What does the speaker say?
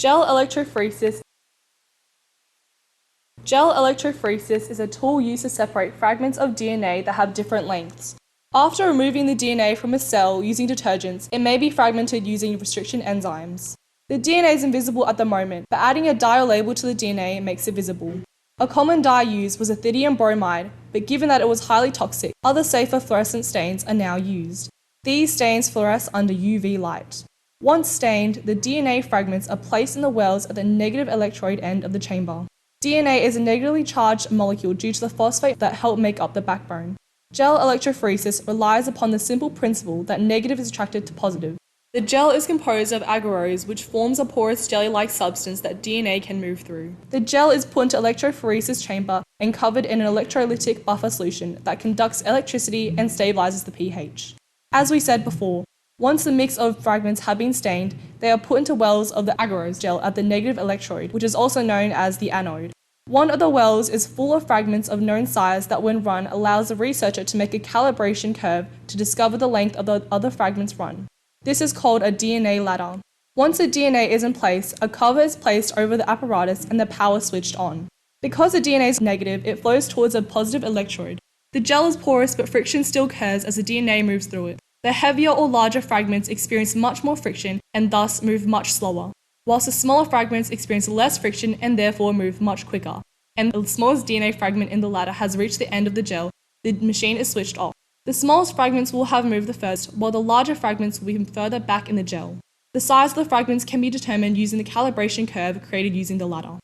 Gel electrophoresis. Gel electrophoresis is a tool used to separate fragments of DNA that have different lengths. After removing the DNA from a cell using detergents, it may be fragmented using restriction enzymes. The DNA is invisible at the moment, but adding a dye label to the DNA makes it visible. A common dye used was ethidium bromide, but given that it was highly toxic, other safer fluorescent stains are now used. These stains fluoresce under UV light. Once stained, the DNA fragments are placed in the wells at the negative electrode end of the chamber. DNA is a negatively charged molecule due to the phosphate that help make up the backbone. Gel electrophoresis relies upon the simple principle that negative is attracted to positive. The gel is composed of agarose, which forms a porous jelly-like substance that DNA can move through. The gel is put into electrophoresis chamber and covered in an electrolytic buffer solution that conducts electricity and stabilizes the pH. As we said before, once the mix of fragments have been stained, they are put into wells of the agarose gel at the negative electrode, which is also known as the anode. One of the wells is full of fragments of known size that, when run, allows the researcher to make a calibration curve to discover the length of the other fragments run. This is called a DNA ladder. Once the DNA is in place, a cover is placed over the apparatus and the power switched on. Because the DNA is negative, it flows towards a positive electrode. The gel is porous, but friction still occurs as the DNA moves through it. The heavier or larger fragments experience much more friction and thus move much slower, whilst the smaller fragments experience less friction and therefore move much quicker. And the smallest DNA fragment in the ladder has reached the end of the gel, the machine is switched off. The smallest fragments will have moved the first, while the larger fragments will be further back in the gel. The size of the fragments can be determined using the calibration curve created using the ladder.